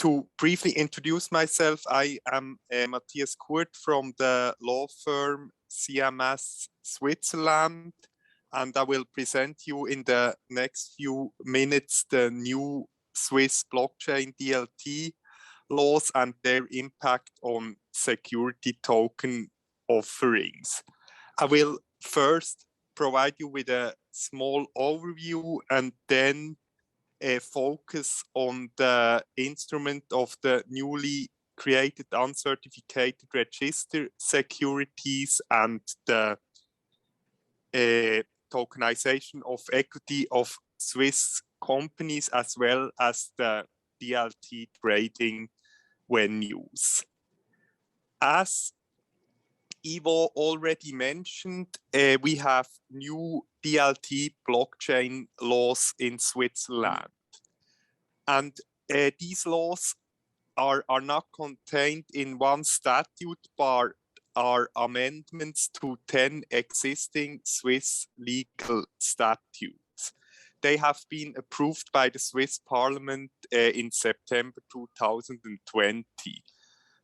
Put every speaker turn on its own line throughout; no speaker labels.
To briefly introduce myself, I am Matthias Kuert from the law firm CMS Switzerland, and I will present you in the next few minutes the new Swiss blockchain DLT laws and their impact on security token offerings. I will first provide you with a small overview and then focus on the instrument of the newly created uncertificated register securities and the tokenization of equity of Swiss companies, as well as the DLT trading venues. As Ivo already mentioned, we have new DLT blockchain laws in Switzerland. And these laws are not contained in one statute, but are amendments to 10 existing Swiss legal statutes. They have been approved by the Swiss Parliament in September 2020.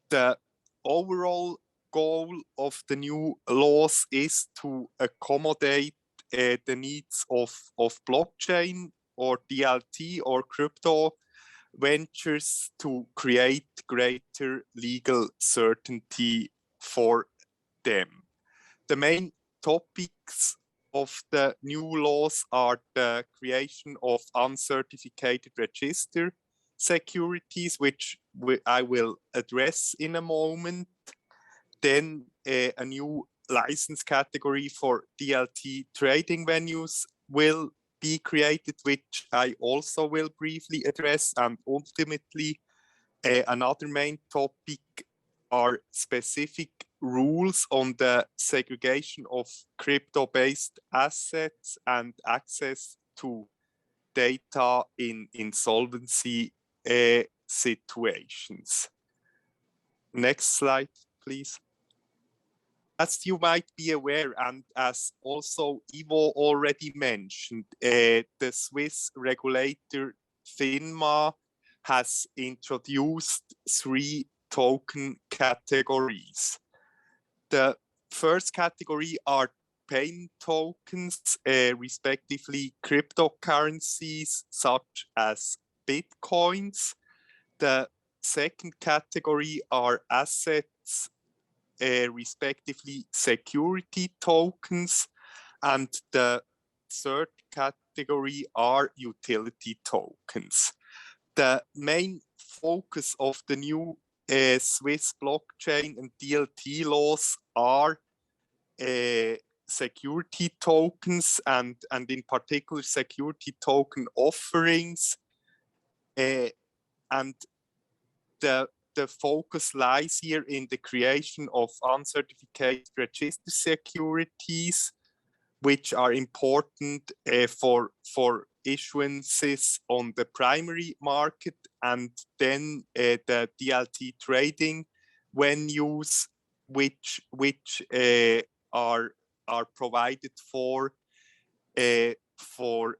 The overall goal of the new laws is to accommodate the needs of blockchain or DLT or crypto ventures to create greater legal certainty for them. The main topics of the new laws are the creation of uncertificated register securities, which I will address in a moment. Then a new license category for DLT trading venues will be created, which I also will briefly address. And ultimately, another main topic are specific rules on the segregation of crypto-based assets and access to data in insolvency situations. Next slide, please. As you might be aware, and as also Ivo already mentioned, the Swiss regulator FINMA has introduced 3 token categories. The first category are payment tokens, respectively cryptocurrencies such as bitcoins. The second category are assets, respectively security tokens, and the third category are utility tokens. The main focus of the new Swiss blockchain and DLT laws are security tokens and in particular security token offerings, and the focus lies here in the creation of uncertificated register securities, which are important for issuances on the primary market, and then the DLT trading venues, which are provided for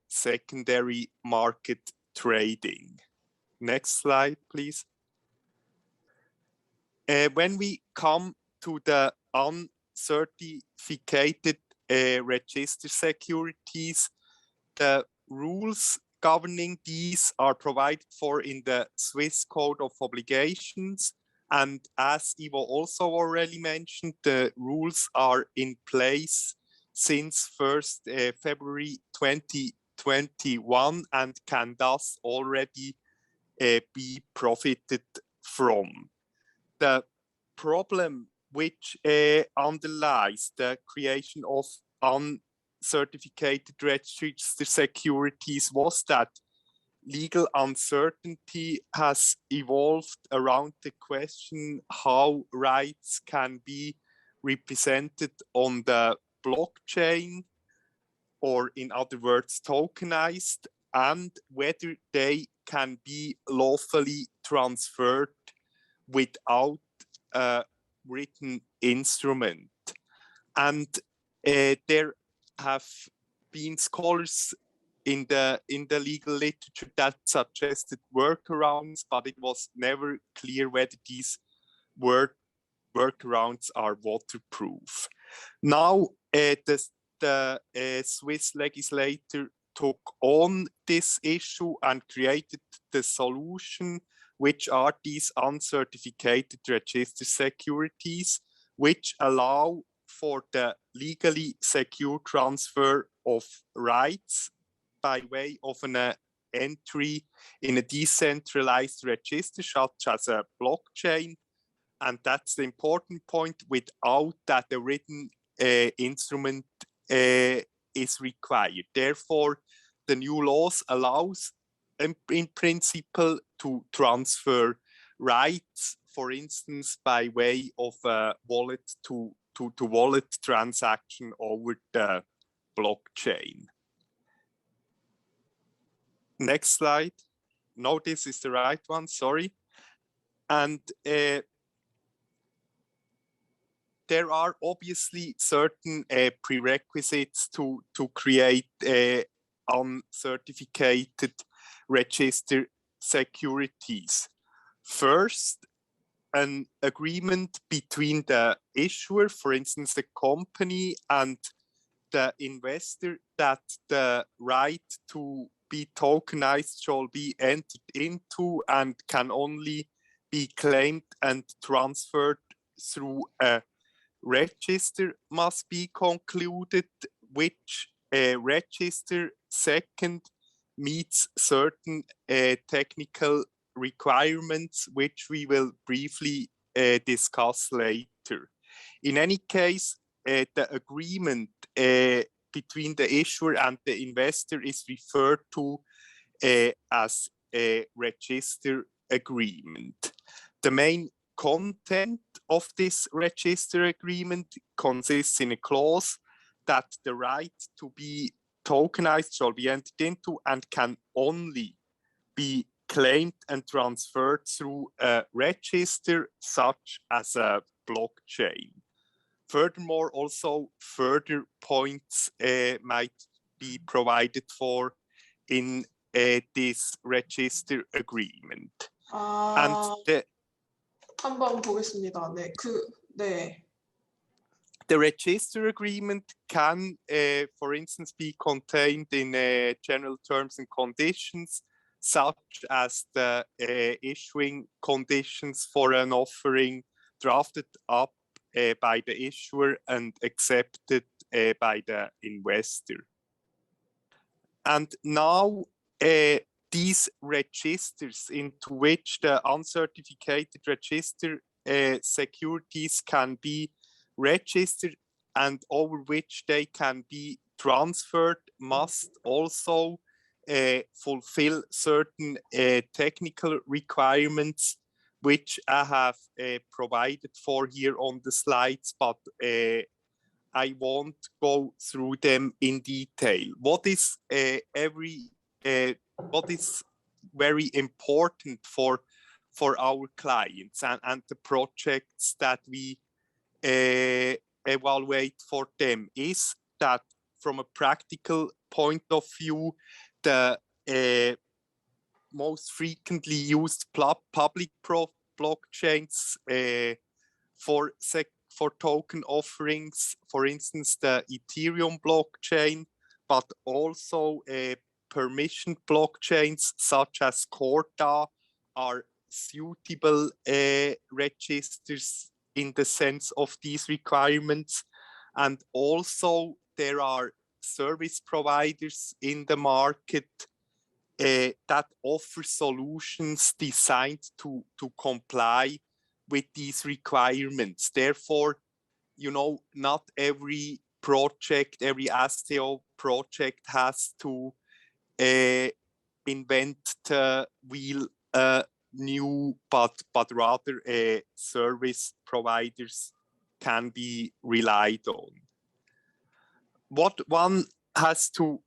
secondary market trading. Next slide, please. When we come to the uncertificated register securities, the rules governing these are provided for in the Swiss Code of Obligations. And as Ivo also already mentioned, the rules are in place since 1st February 2021 and can thus already be profited from. The problem which underlies the creation of uncertificated register securities was that legal uncertainty has evolved around the question how rights can be represented on the blockchain, or in other words, tokenized, and whether they can be lawfully transferred without a written instrument. And there have been scholars in the legal literature that suggested workarounds, but it was never clear whether these workarounds are waterproof. Now, the Swiss legislator took on this issue and created the solution, which are these uncertificated register securities, which allow for the legally secure transfer of rights by way of an entry in a decentralized register, such as a blockchain. And that's the important point. Without that, a written instrument is required. Therefore, the new laws allows, in principle, to transfer rights, for instance, by way of a wallet to wallet transaction over the blockchain. Next slide. No, this is the right one, sorry. And there are obviously certain prerequisites to create uncertificated register securities. First, an agreement between the issuer, for instance, the company, and the investor that the right to be tokenized shall be entered into and can only be claimed and transferred through a register must be concluded, which register second meets certain technical requirements, which we will briefly discuss later. In any case, the agreement between the issuer and the investor is referred to as a register agreement. The main content of this register agreement consists in a clause that the right to be tokenized shall be entered into and can only be claimed and transferred through a register such as a blockchain. Furthermore, also further points might be provided for in this register agreement. And
한번 보겠습니다. 네, 네.
The register agreement can, for instance, be contained in general terms and conditions, such as the issuing conditions for an offering drafted up by the issuer and accepted by the investor. And now these registers into which the uncertificated register securities can be registered and over which they can be transferred must also fulfill certain technical requirements, which I have provided for here on the slides, but I won't go through them in detail. What is very important for our clients and the projects that we evaluate for them is that from a practical point of view, the most frequently used public blockchains for token offerings, for instance, the Ethereum blockchain, but also permission blockchains such as Corda are suitable registers in the sense of these requirements. And also there are service providers in the market that offer solutions designed to comply with these requirements. Therefore, you know, not every project, every STO project has to invent the wheel new, but rather service providers can be relied on. What one has to,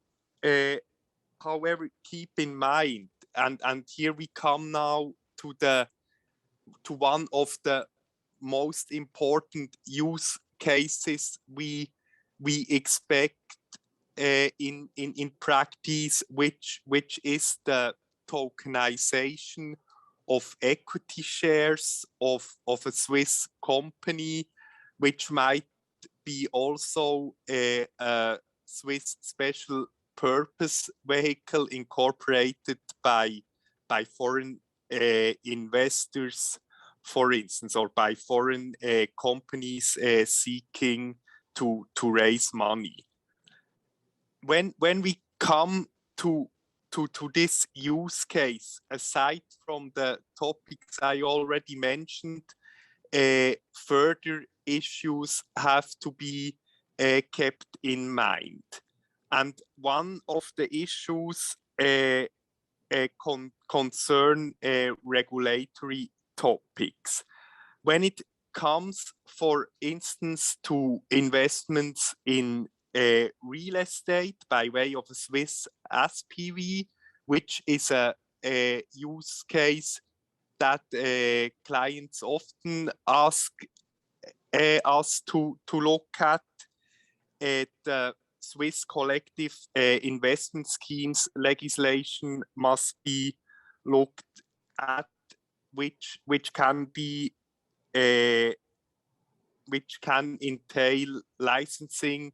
however, keep in mind, and here we come now to one of the most important use cases we expect in practice, which is the tokenization of equity shares of a Swiss company, which might be also a Swiss special purpose vehicle incorporated by foreign investors, for instance, or by foreign companies seeking to raise money. When we come to this use case, aside from the topics I already mentioned, further issues have to be kept in mind. And one of the issues concern regulatory topics. When it comes, for instance, to investments in real estate by way of a Swiss SPV, which is a use case that clients often ask us to look at, the Swiss collective investment schemes legislation must be looked at, which can be which can entail licensing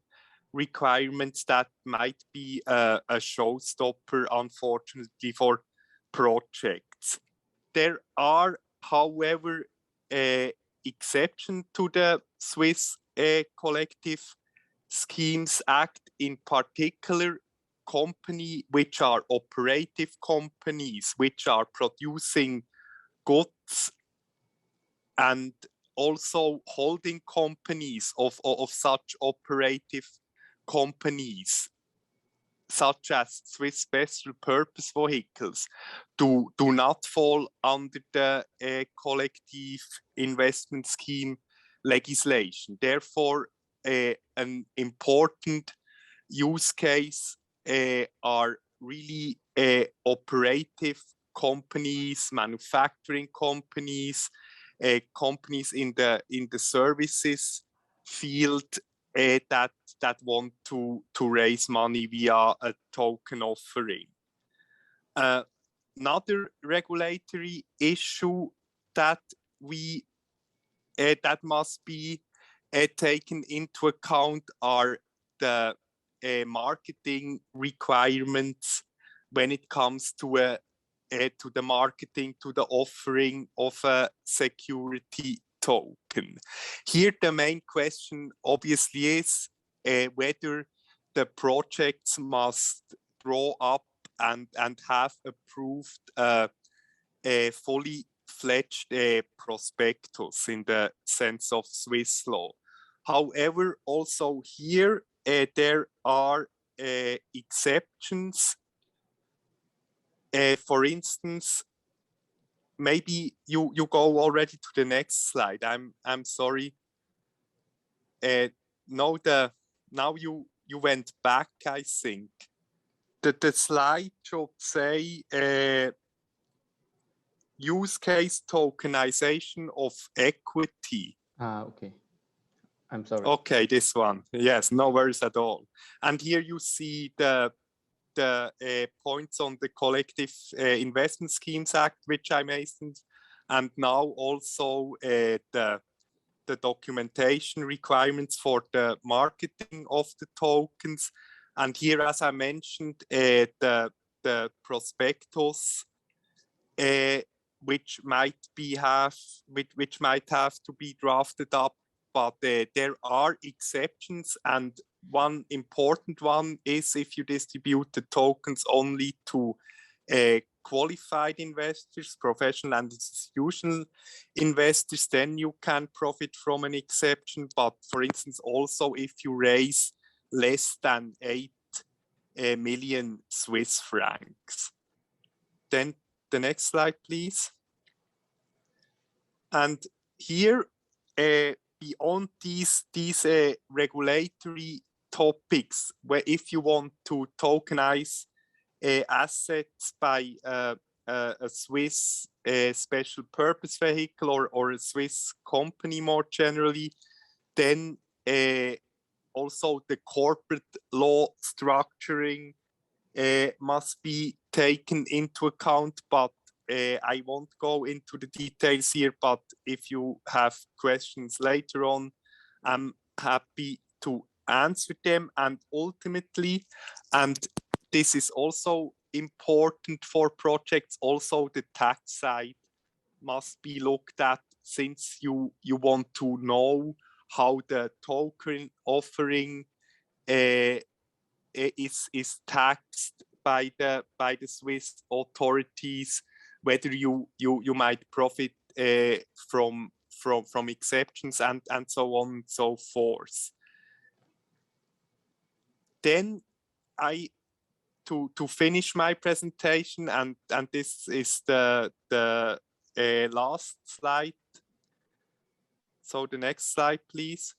requirements that might be a showstopper, unfortunately, for projects. There are, however, exceptions to the Swiss Collective Schemes Act, in particular companies which are operative companies, which are producing goods, and also holding companies of such operative companies, such as Swiss special purpose vehicles, do not fall under the collective investment scheme legislation. Therefore, an important use case are really operative companies, manufacturing companies, companies in the services field that want to raise money via a token offering. Another regulatory issue that that must be taken into account are the marketing requirements when it comes to the marketing, to the offering of a security token. Here, the main question obviously is whether the projects must draw up and have approved a fully fledged prospectus in the sense of Swiss law. However, also here there are exceptions. For instance, maybe you go already to the next slide. I'm sorry. No, now you went back, I think. The slide should say use case tokenization of equity.
Okay. I'm sorry.
Okay, this one. Yes, no worries at all. And here you see the points on the Collective Investment Schemes Act, which I mentioned, and now also the documentation requirements for the marketing of the tokens. And here, as I mentioned, the prospectus, which might have to be drafted up, but there are exceptions, and one important one is if you distribute the tokens only to qualified investors, professional and institutional investors, then you can profit from an exception. But for instance, also if you raise less than 8 million Swiss francs. Then the next slide, please. And here, beyond these regulatory topics, where if you want to tokenize assets by a Swiss special purpose vehicle or a Swiss company more generally, then also the corporate law structuring must be taken into account, but I won't go into the details here, but if you have questions later on, I'm happy to answer them. And ultimately, and this is also important for projects, also the tax side must be looked at, since you want to know how the token offering is taxed by the Swiss authorities, whether you might profit from exceptions and so on and so forth. Then to finish my presentation, and this is the last slide. So the next slide, please.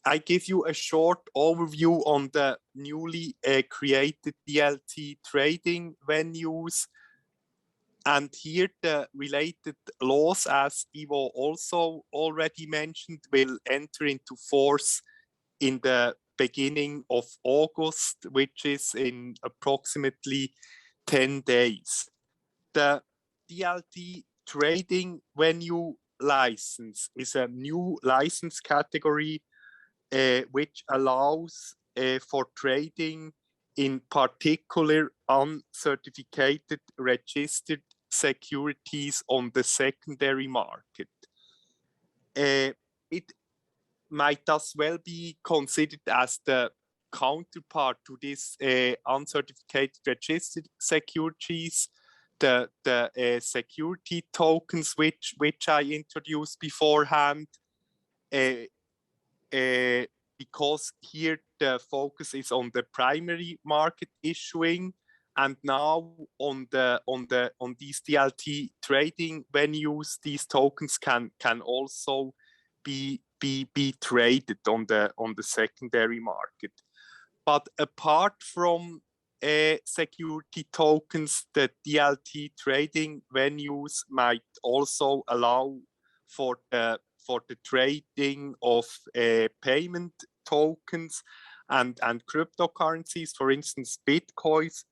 I give you a short overview on the newly created DLT trading venues. And here the related laws, as Ivo also already mentioned, will enter into force in the beginning of August, which is in approximately 10 days. The DLT trading venue license is a new license category which allows for trading in particular uncertificated registered securities on the secondary market. It might as well be considered as the counterpart to this uncertificated registered securities, the security tokens which I introduced beforehand, because here the focus is on the primary market issuing, and now on these DLT trading venues, these tokens can also be traded on the secondary market. But apart from security tokens, the DLT trading venues might also allow for the trading of payment tokens and cryptocurrencies, for instance, Bitcoins,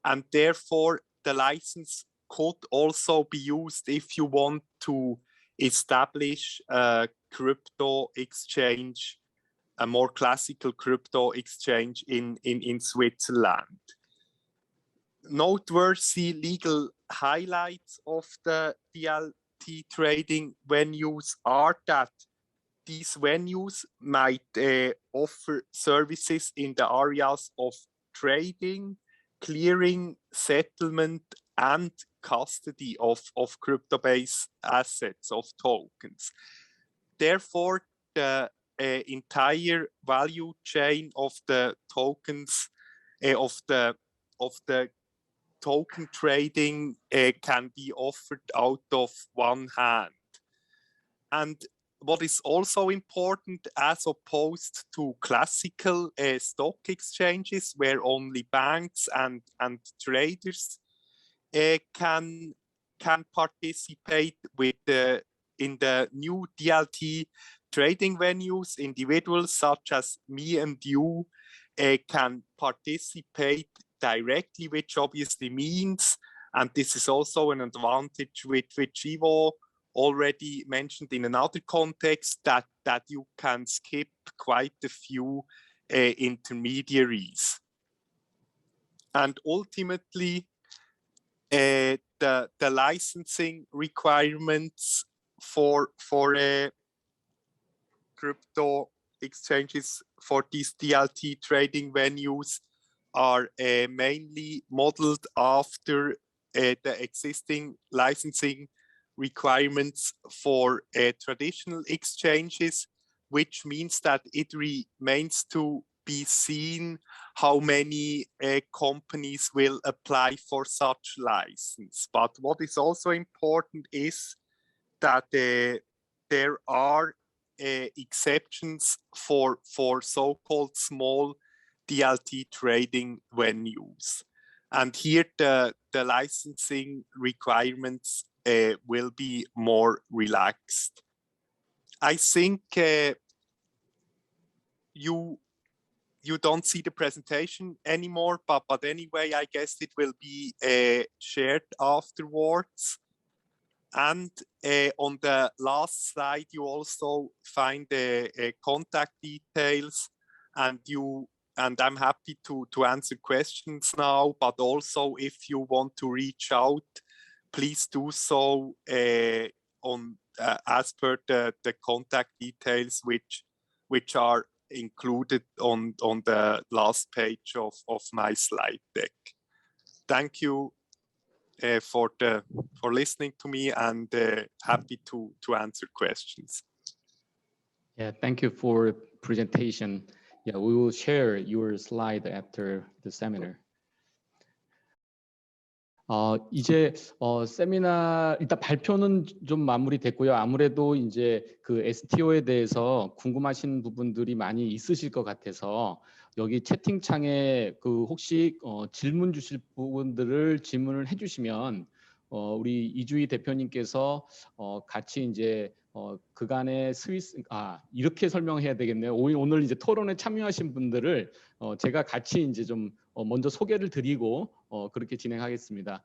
and therefore the license could also be used if you want to establish a crypto exchange, a more classical crypto exchange in Switzerland. Noteworthy legal highlights of the DLT trading venues are that these venues might offer services in the areas of trading, clearing, settlement, and custody of crypto-based assets, of tokens. Therefore, the entire value chain of the tokens, of the token trading can be offered out of one hand. And what is also important, as opposed to classical stock exchanges where only banks and traders can participate in the new DLT trading venues, individuals such as me and you can participate directly, which obviously means, and this is also an advantage which Ivo already mentioned in another context, that you can skip quite a few intermediaries. And ultimately, the licensing requirements for crypto exchanges for these DLT trading venues are mainly modeled after the existing licensing requirements for traditional exchanges, which means that it remains to be seen how many companies will apply for such license. But what is also important is that there are exceptions for so-called small DLT trading venues. And here the licensing requirements will be more relaxed. I think you don't see the presentation anymore, but anyway, I guess it will be shared afterwards. And on the last slide, you also find contact details, and I'm happy to answer questions now, but also if you want to reach out, please do so as per the contact details which are included on the last page of my slide deck. Thank you for listening to me, and happy to answer questions.
Yeah, thank you for presentation. Yeah, we will share your slide after the seminar. 이제 세미나 일단 발표는 좀 마무리됐고요. 아무래도 이제 그 STO에 대해서 궁금하신 부분들이 많이 있으실 것 같아서 여기 채팅창에 그 혹시 질문 주실 부분들을 질문을 해주시면 우리 이주희 대표님께서 같이 이제 그간의 이렇게 설명해야 되겠네요. 오늘 이제 토론에 참여하신 분들을 제가 같이 이제 좀 먼저 소개를 드리고 그렇게 진행하겠습니다.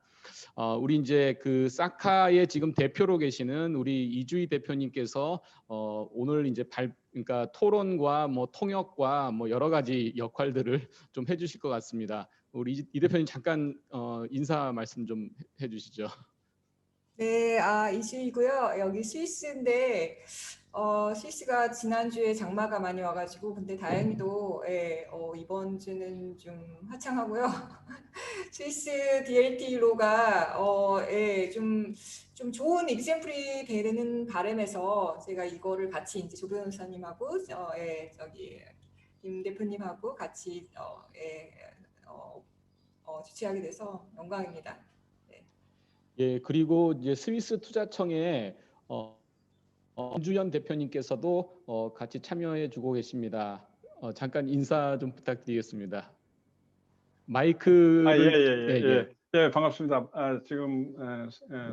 우리 이제 그 사카의 지금 대표로 계시는 우리 이주희 대표님께서 오늘 이제 그러니까 토론과 뭐 통역과 뭐 여러 가지 역할들을 좀 해주실 것 같습니다. 우리 이 대표님 잠깐 인사 말씀 좀 해주시죠.
네, 이주희고요. 여기 스위스인데 스위스가 지난주에 장마가 많이 와가지고 근데 다행히도 이번 주는 좀 화창하고요. 스위스 DLT 로가 좀 좋은 example이 되는 바람에서 제가 이거를 같이 이제 조 변호사님하고 저기 김 대표님하고 같이 주최하게 돼서 영광입니다.
예, 그리고 이제 스위스 투자청의 김주현 대표님께서도 같이 참여해주고 계십니다. 잠깐 인사 좀 부탁드리겠습니다. 마이크를
예, 반갑습니다. 지금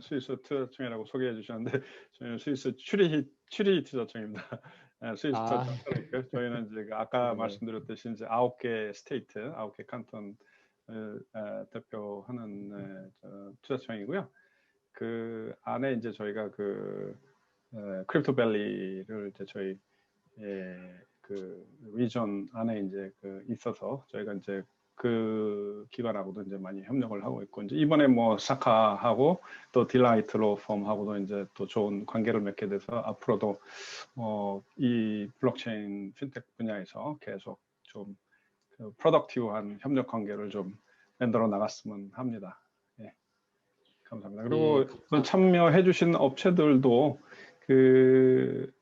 스위스 투자청이라고 소개해 주셨는데 저희는 스위스 츄리히 투자청입니다. 스위스 투자청. 저희는 이제 아까 말씀드렸듯이 이제 9개 스테이트, 9개 칸톤 대표하는 투자청이고요. 그 안에 이제 저희가 그 크립토밸리를 이제 저희 그 리전 안에 이제 그 있어서 저희가 이제 그 기관하고도 이제 많이 협력을 하고 있고 이제 이번에 뭐 사카하고 또 딜라이트 로펌하고도 이제 또 좋은 관계를 맺게 돼서 앞으로도 이 블록체인 핀텍 분야에서 계속 좀 프로덕티브한 협력 관계를 좀 만들어 나갔으면 합니다. 예, 감사합니다. 그리고 참여해 주신 업체들도 그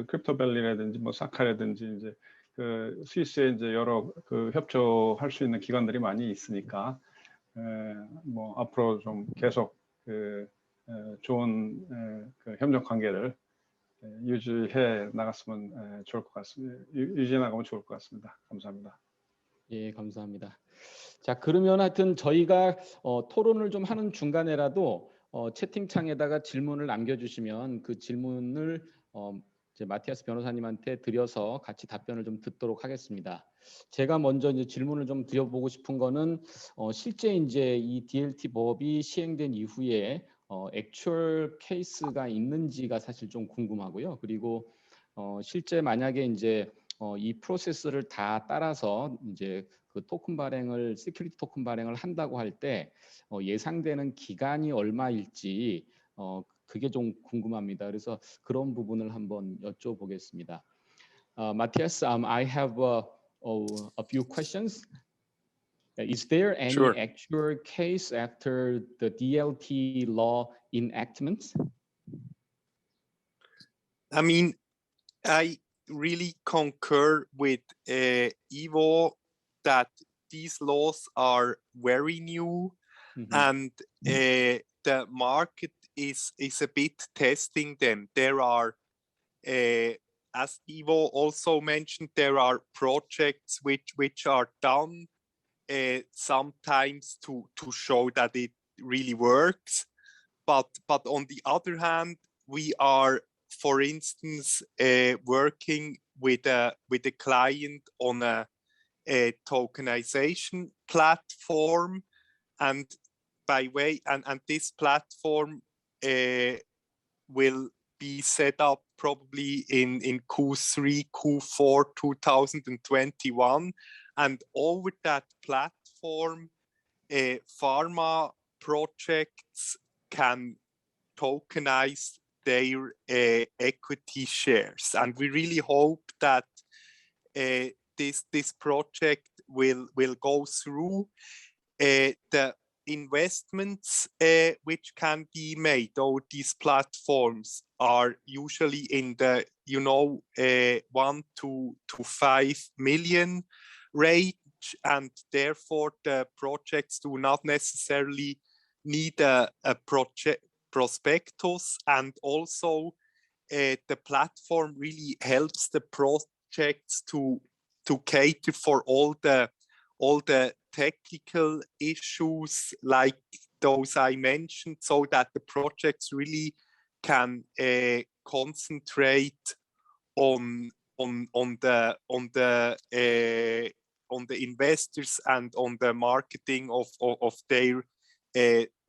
크립토밸리라든지 뭐 사카라든지 이제 그 스위스에 이제 여러 그 협조할 수 있는 기관들이 많이 있으니까 뭐 앞으로 좀 계속 그 좋은 그 협력 관계를 유지해 나갔으면 좋을 것 같습니다. 유지해 나가면 좋을 것 같습니다. 감사합니다.
예, 감사합니다. 자, 그러면 하여튼 저희가 토론을 좀 하는 중간에라도 채팅창에다가 질문을 남겨주시면 그 질문을 이제 마티아스 변호사님한테 드려서 같이 답변을 좀 듣도록 하겠습니다. 제가 먼저 이제 질문을 좀 드려보고 싶은 거는 실제 이제 이 DLT 법이 시행된 이후에 액츄얼 케이스가 있는지가 사실 좀 궁금하고요. 그리고 실제 만약에 이제 이 프로세스를 다 따라서 이제 그 토큰 발행을 시큐리티 토큰 발행을 한다고 할 때 예상되는 기간이 얼마일지 그게 좀 궁금합니다. 그래서 그런 부분을 한번 여쭤보겠습니다. Matthias, I have a few questions. Is there any
Sure.
actual case after the DLT law enactment?
I mean, I really concur with Ivo that these laws are very new, and the market is a bit testing them. There are, as Ivo also mentioned, there are projects which are done sometimes to show that it really works, but on the other hand, we are, for instance, working with a client on a tokenization platform, and this platform will be set up probably in Q3, Q4 2021, and over that platform, pharma projects can tokenize their equity shares, and we really hope that this project will go through. The investments which can be made over these platforms are usually in the 1 to 5 million range, and therefore the projects do not necessarily need a prospectus, and also the platform really helps the projects to cater for all the technical issues like those I mentioned, so that the projects really can concentrate on the investors and on the marketing of their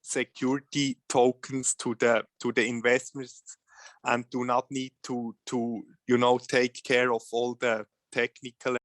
security tokens to the investors, and do not need to take care of all the technical